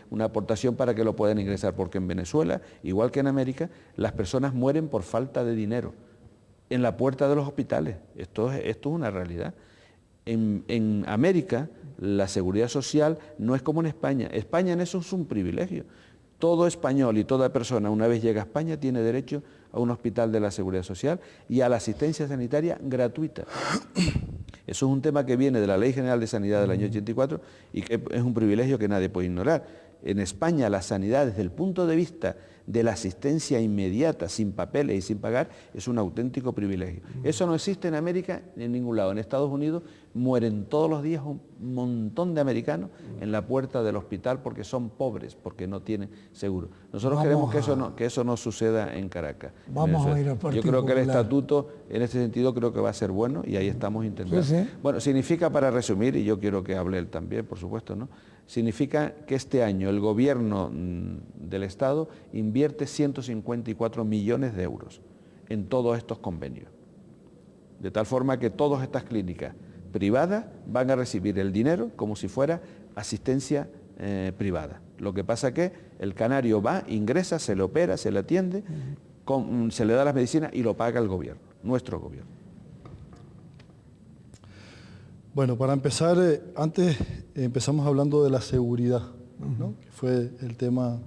una aportación para que lo puedan ingresar, porque en Venezuela, igual que en América, las personas mueren por falta de dinero en la puerta de los hospitales. Esto es una realidad. En América, la seguridad social no es como en España. España en eso es un privilegio. Todo español y toda persona, una vez llega a España, tiene derecho a un hospital de la Seguridad Social y a la asistencia sanitaria gratuita. Eso es un tema que viene de la Ley General de Sanidad del año 84 y que es un privilegio que nadie puede ignorar. En España la sanidad, desde el punto de vista de la asistencia inmediata, sin papeles y sin pagar, es un auténtico privilegio. Eso no existe en América ni en ningún lado. En Estados Unidos mueren todos los días un montón de americanos en la puerta del hospital porque son pobres, porque no tienen seguro. Nosotros queremos que eso no suceda en Caracas. Vamos a ir al Partido Yo creo que el Popular. estatuto, en este sentido, creo que va a ser bueno y ahí estamos intentando. Sí, sí. Bueno, significa, para resumir, y yo quiero que hable él también, por supuesto, ¿no? Significa que este año el gobierno del Estado invierte 154 millones de euros en todos estos convenios. De tal forma que todas estas clínicas privadas van a recibir el dinero como si fuera asistencia privada. Lo que pasa que el canario va, ingresa, se le opera, se le atiende, se le da las medicinas y lo paga el gobierno, nuestro gobierno. Bueno, para empezar, antes empezamos hablando de la seguridad, ¿no? Que fue el tema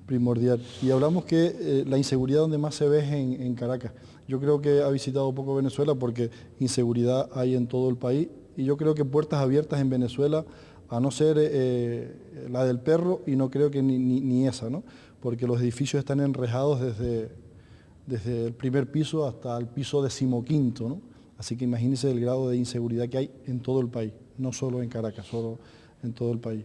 primordial. Y hablamos que la inseguridad donde más se ve es en Caracas. Yo creo que ha visitado poco Venezuela porque inseguridad hay en todo el país. Y yo creo que puertas abiertas en Venezuela, a no ser la del perro, y no creo que ni esa, ¿no? Porque los edificios están enrejados desde el primer piso hasta el piso 15º, ¿no? Así que imagínense el grado de inseguridad que hay en todo el país, no solo en Caracas, solo en todo el país.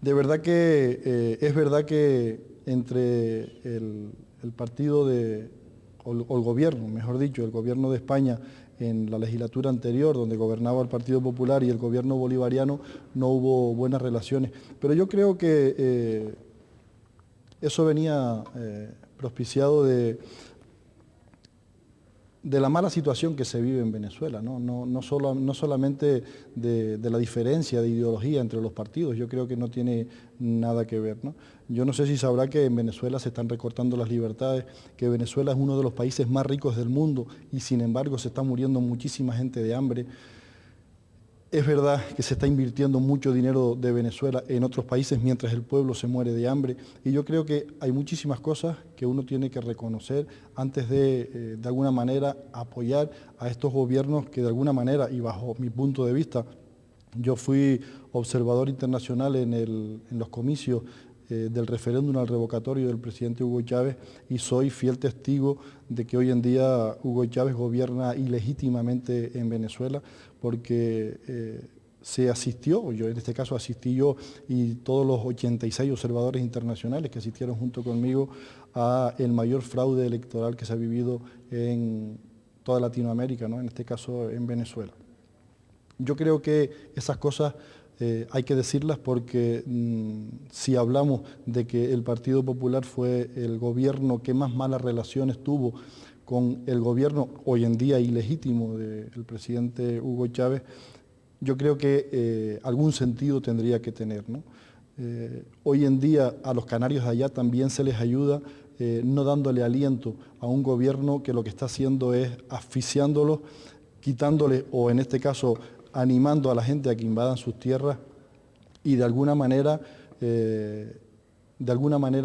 De verdad que es verdad que entre el partido o el gobierno, mejor dicho, el gobierno de España en la legislatura anterior, donde gobernaba el Partido Popular, y el gobierno bolivariano, no hubo buenas relaciones. Pero yo creo que eso venía propiciado de la mala situación que se vive en Venezuela, no solamente de la diferencia de ideología entre los partidos. Yo creo que no tiene nada que ver, ¿no? Yo no sé si sabrá que en Venezuela se están recortando las libertades, que Venezuela es uno de los países más ricos del mundo y sin embargo se está muriendo muchísima gente de hambre. Es verdad que se está invirtiendo mucho dinero de Venezuela en otros países mientras el pueblo se muere de hambre, y yo creo que hay muchísimas cosas que uno tiene que reconocer antes de alguna manera apoyar a estos gobiernos que de alguna manera, y bajo mi punto de vista, yo fui observador internacional en los comicios del referéndum al revocatorio del presidente Hugo Chávez, y soy fiel testigo de que hoy en día Hugo Chávez gobierna ilegítimamente en Venezuela, porque se asistió, yo en este caso asistí yo y todos los 86 observadores internacionales que asistieron junto conmigo a el mayor fraude electoral que se ha vivido en toda Latinoamérica, ¿no? En este caso en Venezuela. Yo creo que esas cosas hay que decirlas porque si hablamos de que el Partido Popular fue el gobierno que más malas relaciones tuvo con el gobierno hoy en día ilegítimo del presidente Hugo Chávez, yo creo que algún sentido tendría que tener, ¿no? Hoy en día a los canarios de allá también se les ayuda, no dándole aliento a un gobierno que lo que está haciendo es asfixiándolos, quitándole, o en este caso animando a la gente a que invadan sus tierras y de alguna manera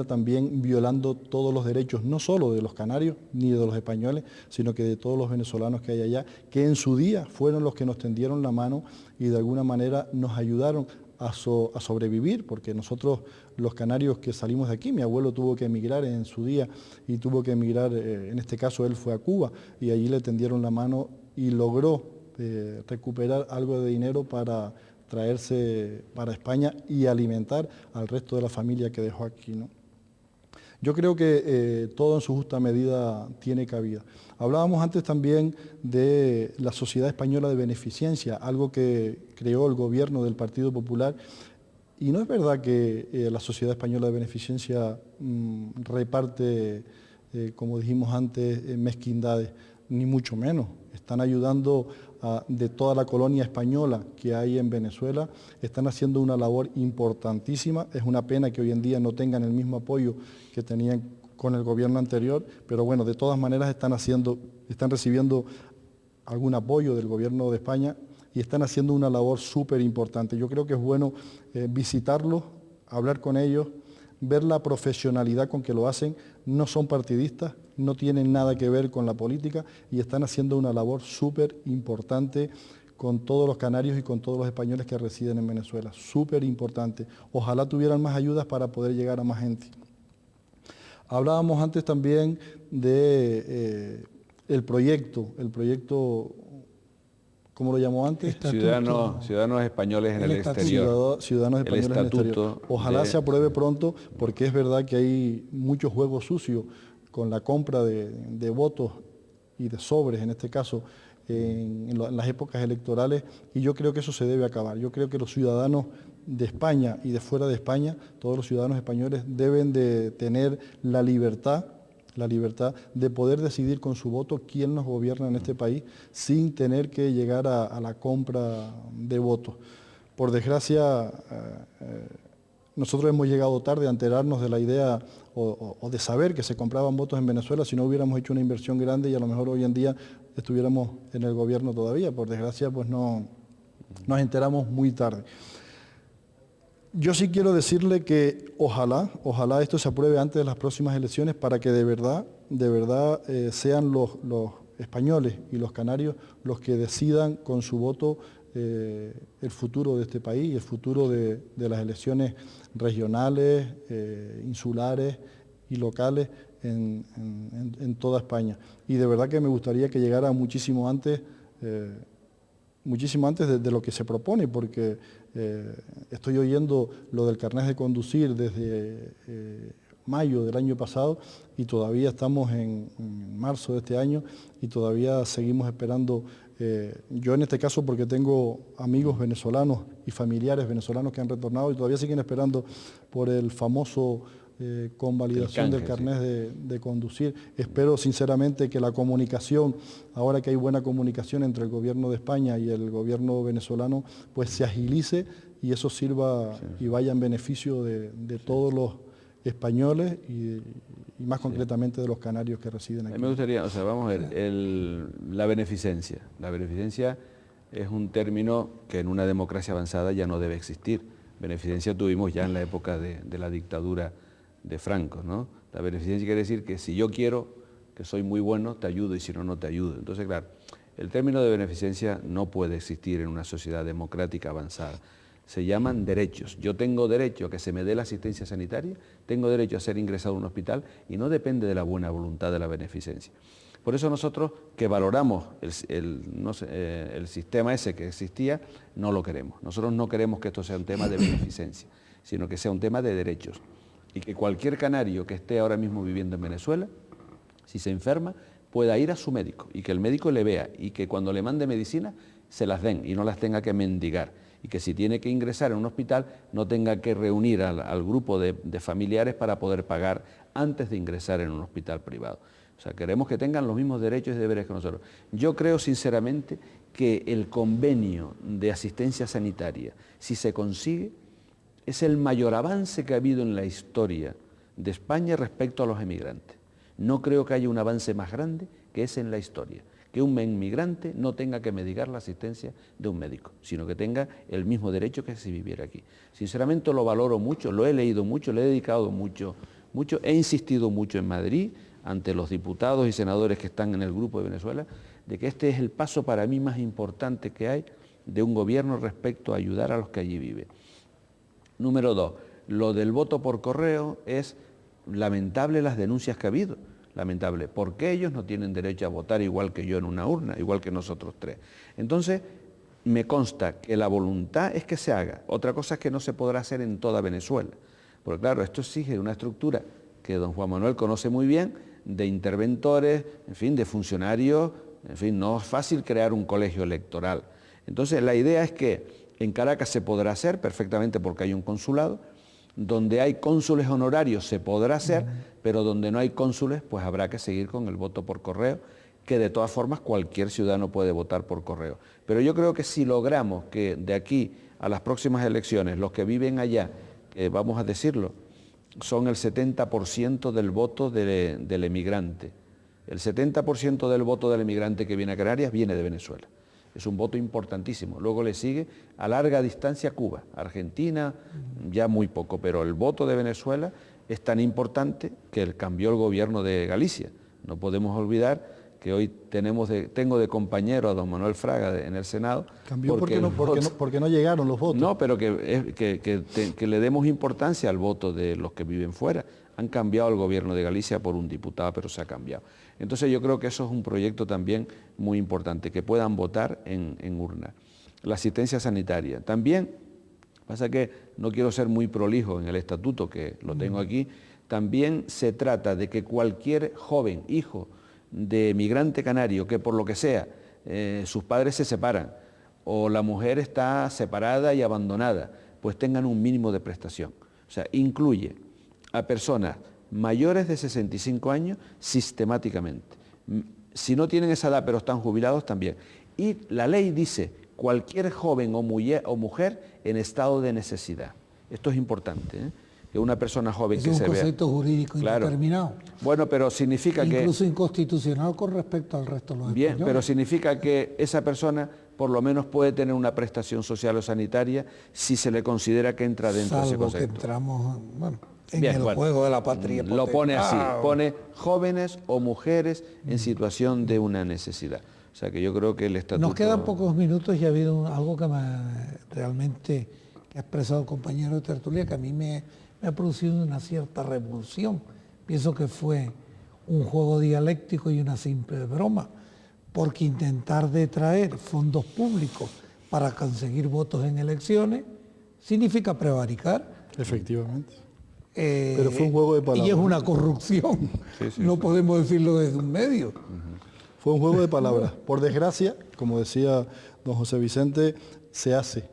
también violando todos los derechos, no solo de los canarios ni de los españoles, sino que de todos los venezolanos que hay allá, que en su día fueron los que nos tendieron la mano y de alguna manera nos ayudaron a sobrevivir, porque nosotros los canarios que salimos de aquí, mi abuelo tuvo que emigrar en su día y tuvo que emigrar, en este caso él fue a Cuba y allí le tendieron la mano y logró recuperar algo de dinero para traerse para España y alimentar al resto de la familia que dejó aquí, ¿no? Yo creo que todo en su justa medida tiene cabida. Hablábamos antes también de la Sociedad Española de Beneficencia, algo que creó el gobierno del Partido Popular, y no es verdad que la Sociedad Española de Beneficencia reparte, como dijimos antes, mezquindades, ni mucho menos. Están ayudando de toda la colonia española que hay en Venezuela, están haciendo una labor importantísima. Es una pena que hoy en día no tengan el mismo apoyo que tenían con el gobierno anterior, pero bueno, de todas maneras están recibiendo algún apoyo del gobierno de España y están haciendo una labor súper importante. Yo creo que es bueno visitarlos, hablar con ellos, ver la profesionalidad con que lo hacen, no son partidistas, no tienen nada que ver con la política y están haciendo una labor súper importante con todos los canarios y con todos los españoles que residen en Venezuela, súper importante. Ojalá tuvieran más ayudas para poder llegar a más gente. Hablábamos antes también de el proyecto, ¿cómo lo llamó antes? Ciudadanos españoles en el exterior. Ciudadanos españoles en el exterior. Ojalá se apruebe pronto, porque es verdad que hay mucho juego sucio con la compra de votos y de sobres, en este caso, en las épocas electorales, y yo creo que eso se debe acabar. Yo creo que los ciudadanos de España y de fuera de España, todos los ciudadanos españoles deben de tener la libertad de poder decidir con su voto quién nos gobierna en este país sin tener que llegar a la compra de votos. Por desgracia, nosotros hemos llegado tarde a enterarnos de la idea o de saber que se compraban votos en Venezuela si no hubiéramos hecho una inversión grande y a lo mejor hoy en día estuviéramos en el gobierno todavía. Por desgracia, pues no nos enteramos muy tarde. Yo sí quiero decirle que ojalá esto se apruebe antes de las próximas elecciones para que de verdad sean los españoles y los canarios los que decidan con su voto el futuro de este país, el futuro de las elecciones regionales, insulares y locales en toda España. Y de verdad que me gustaría que llegara muchísimo antes de lo que se propone, porque estoy oyendo lo del carnet de conducir desde mayo del año pasado y todavía estamos en marzo de este año y todavía seguimos esperando. Yo en este caso porque tengo amigos venezolanos y familiares venezolanos que han retornado y todavía siguen esperando por el famoso convalidación del carnet de conducir. Espero sinceramente que la comunicación, ahora que hay buena comunicación entre el gobierno de España y el gobierno venezolano, pues se agilice y eso sirva y vaya en beneficio de todos los españoles y más concretamente de los canarios que residen aquí. Me gustaría, vamos a ver, la beneficencia. La beneficencia es un término que en una democracia avanzada ya no debe existir. Beneficencia tuvimos ya en la época de la dictadura de Franco, ¿no? La beneficencia quiere decir que si yo quiero, que soy muy bueno, te ayudo y si no, no te ayudo. Entonces, claro, el término de beneficencia no puede existir en una sociedad democrática avanzada. Se llaman derechos. Yo tengo derecho a que se me dé la asistencia sanitaria, tengo derecho a ser ingresado a un hospital y no depende de la buena voluntad de la beneficencia. Por eso nosotros que valoramos el sistema ese que existía, no lo queremos. Nosotros no queremos que esto sea un tema de beneficencia, sino que sea un tema de derechos. Y que cualquier canario que esté ahora mismo viviendo en Venezuela, si se enferma, pueda ir a su médico y que el médico le vea y que cuando le mande medicina se las den y no las tenga que mendigar. Y que si tiene que ingresar en un hospital no tenga que reunir al grupo de familiares para poder pagar antes de ingresar en un hospital privado. O sea, queremos que tengan los mismos derechos y deberes que nosotros. Yo creo sinceramente que el convenio de asistencia sanitaria, si se consigue, es el mayor avance que ha habido en la historia de España respecto a los emigrantes. No creo que haya un avance más grande que ese en la historia. Que un inmigrante no tenga que mendigar la asistencia de un médico, sino que tenga el mismo derecho que si viviera aquí. Sinceramente lo valoro mucho, lo he leído mucho, le he dedicado mucho, he insistido mucho en Madrid, ante los diputados y senadores que están en el Grupo de Venezuela, de que este es el paso para mí más importante que hay de un gobierno respecto a ayudar a los que allí viven. Número 2, lo del voto por correo es lamentable las denuncias que ha habido. Lamentable, porque ellos no tienen derecho a votar igual que yo en una urna, igual que nosotros tres. Entonces, me consta que la voluntad es que se haga. Otra cosa es que no se podrá hacer en toda Venezuela. Porque claro, esto exige una estructura que don Juan Manuel conoce muy bien, de interventores, en fin, de funcionarios, en fin, no es fácil crear un colegio electoral. Entonces, la idea es que en Caracas se podrá hacer perfectamente porque hay un consulado. Donde hay cónsules honorarios se podrá hacer, pero donde no hay cónsules, pues habrá que seguir con el voto por correo, que de todas formas cualquier ciudadano puede votar por correo. Pero yo creo que si logramos que de aquí a las próximas elecciones los que viven allá, vamos a decirlo, son el 70% del voto del emigrante. El 70% del voto del emigrante que viene a Canarias viene de Venezuela. Es un voto importantísimo. Luego le sigue a larga distancia Cuba, Argentina, ya muy poco, pero el voto de Venezuela es tan importante que cambió el gobierno de Galicia. No podemos olvidar que hoy tengo de compañero a don Manuel Fraga en el Senado. Cambió porque no llegaron los votos. No, pero que le demos importancia al voto de los que viven fuera. Han cambiado el gobierno de Galicia por un diputado, pero se ha cambiado. Entonces yo creo que eso es un proyecto también muy importante, que puedan votar en urna. La asistencia sanitaria. También, pasa que no quiero ser muy prolijo en el estatuto, que lo tengo aquí, también se trata de que cualquier joven, hijo de migrante canario, que por lo que sea, sus padres se separan, o la mujer está separada y abandonada, pues tengan un mínimo de prestación. O sea, incluye a personas mayores de 65 años sistemáticamente. Si no tienen esa edad pero están jubilados también. Y la ley dice cualquier joven o mujer en estado de necesidad. Esto es importante, ¿eh? Que una persona joven que se vea... Es un concepto jurídico indeterminado. Bueno, pero significa que... Incluso inconstitucional con respecto al resto de los españoles. Bien, pero significa que esa persona por lo menos puede tener una prestación social o sanitaria si se le considera que entra dentro de ese concepto. Que entramos, bueno, en el juego de la patria. Lo pone así, pone jóvenes o mujeres en situación de una necesidad. O sea que yo creo que el estatuto... Nos quedan pocos minutos y ha habido algo que realmente que ha expresado el compañero de tertulia que a mí me ha producido una cierta repulsión. Pienso que fue un juego dialéctico y una simple broma, porque intentar detraer fondos públicos para conseguir votos en elecciones significa prevaricar. Efectivamente. Pero fue un juego de palabras. Y es una corrupción. No podemos decirlo desde un medio. Fue un juego de palabras. Por desgracia, como decía don José Vicente, se hace.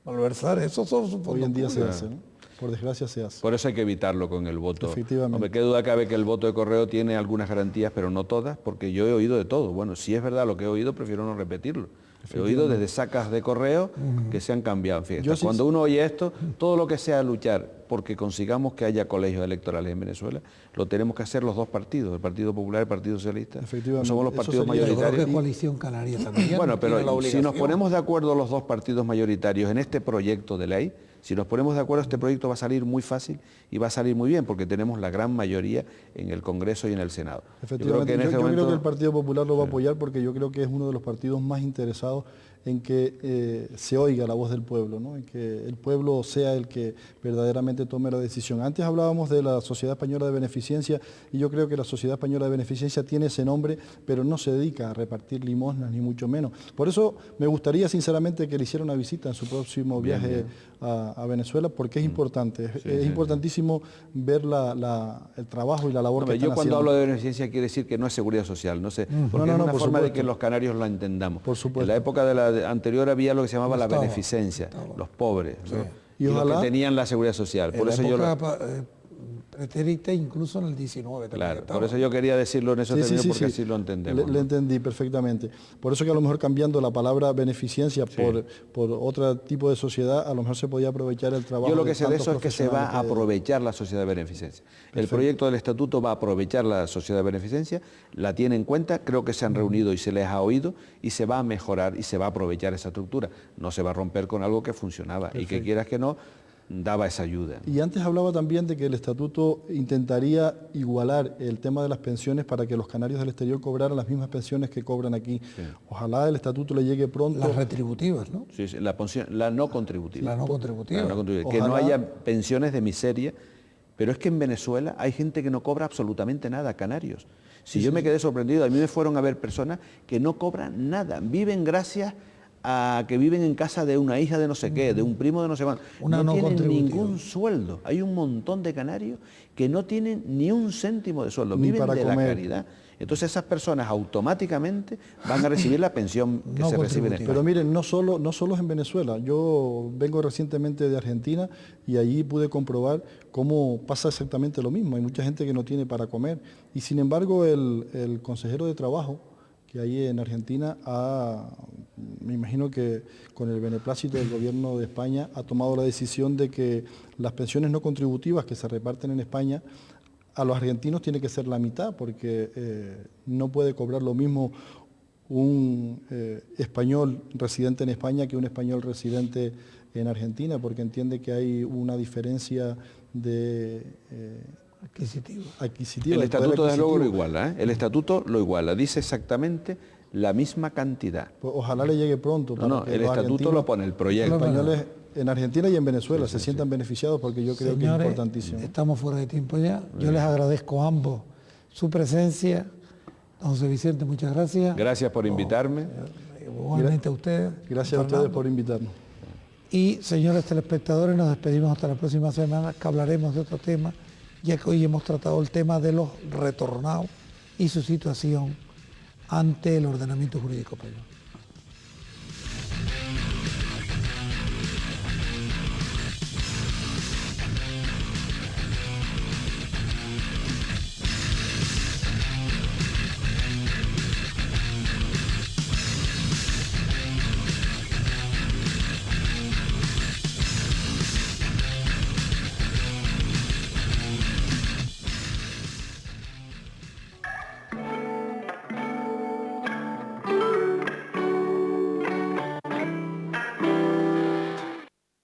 Malversar, eso son sus fondos hoy en día públicos. se hace, ¿no? Por desgracia se hace. Por eso hay que evitarlo con el voto. Efectivamente. Hombre, qué duda cabe que el voto de correo tiene algunas garantías, pero no todas, porque yo he oído de todo. Bueno, si es verdad lo que he oído, prefiero no repetirlo. He oído desde sacas de correo que se han cambiado. Fíjate, cuando uno oye esto, todo lo que sea luchar porque consigamos que haya colegios electorales en Venezuela, lo tenemos que hacer los dos partidos, el Partido Popular y el Partido Socialista. Efectivamente. Somos los partidos Yo creo mayoritarios. que Coalición Canaria también. Bueno, pero si nos obligación. ponemos de acuerdo los dos partidos mayoritarios en este proyecto de ley, si nos ponemos de acuerdo, este proyecto va a salir muy fácil y va a salir muy bien, porque tenemos la gran mayoría en el Congreso y en el Senado. Efectivamente, yo creo que el Partido Popular lo va a apoyar porque yo creo que es uno de los partidos más interesados en que se oiga la voz del pueblo, ¿no? En que el pueblo sea el que verdaderamente tome la decisión. Antes hablábamos de la Sociedad Española de Beneficencia y yo creo que la Sociedad Española de Beneficencia tiene ese nombre, pero no se dedica a repartir limosnas, ni mucho menos. Por eso me gustaría sinceramente que le hiciera una visita en su próximo viaje a Venezuela, porque es importante, es importantísimo ver el trabajo y la labor que están haciendo. Yo cuando haciendo. hablo de beneficencia quiere decir que no es seguridad social, no sé, porque es una forma de que los canarios la entendamos. Por supuesto. En la época de la anterior había lo que se llamaba la beneficencia, los pobres, ¿no? Y los que tenían la seguridad social. Por eso yo pretérita incluso en el 19 también. Claro, por eso yo quería decirlo en esos términos, porque así lo entendemos. Le entendí perfectamente. Por eso que a lo mejor cambiando la palabra beneficencia por otro tipo de sociedad, a lo mejor se podía aprovechar el trabajo. Yo lo que sé de tantos eso es que se va a profesionales aprovechar la sociedad de beneficencia. El proyecto del estatuto va a aprovechar la sociedad de beneficencia, la tiene en cuenta, creo que se han reunido y se les ha oído y se va a mejorar y se va a aprovechar esa estructura. No se va a romper con algo que funcionaba. Perfecto. Y que quieras que no, daba esa ayuda. Y antes hablaba también de que el estatuto intentaría igualar el tema de las pensiones para que los canarios del exterior cobraran las mismas pensiones que cobran aquí. Sí. Ojalá el estatuto le llegue pronto. Las retributivas, ¿no? Sí, sí, la no contributiva. La no contributiva. La no contributiva. Que no haya pensiones de miseria, pero es que en Venezuela hay gente que no cobra absolutamente nada, canarios. Si yo me quedé sorprendido, a mí me fueron a ver personas que no cobran nada, viven gracias a que viven en casa de una hija de no sé qué, de un primo de no sé cuánto. No tienen ningún sueldo. Hay un montón de canarios que no tienen ni un céntimo de sueldo, viven de la caridad. Entonces esas personas automáticamente van a recibir la pensión que se recibe en España. Pero miren, no solo es en Venezuela. Yo vengo recientemente de Argentina y allí pude comprobar cómo pasa exactamente lo mismo. Hay mucha gente que no tiene para comer y sin embargo el consejero de trabajo que ahí en Argentina me imagino que con el beneplácito del gobierno de España ha tomado la decisión de que las pensiones no contributivas que se reparten en España a los argentinos tiene que ser la mitad porque no puede cobrar lo mismo un español residente en España que un español residente en Argentina, porque entiende que hay una diferencia de adquisitiva. El estatuto desde luego lo iguala, ¿eh? El estatuto lo iguala, dice exactamente la misma cantidad. Pues ojalá le llegue pronto. No, el estatuto lo pone, el proyecto. Los españoles en Argentina y en Venezuela se sientan beneficiados, porque yo creo que es importantísimo. Estamos fuera de tiempo ya. Yo les agradezco a ambos su presencia. Don José Vicente, muchas gracias. Gracias por invitarme. Igualmente a ustedes. Gracias a ustedes por invitarnos. Y señores telespectadores, nos despedimos hasta la próxima semana, que hablaremos de otro tema, ya que hoy hemos tratado el tema de los retornados y su situación ante el ordenamiento jurídico español.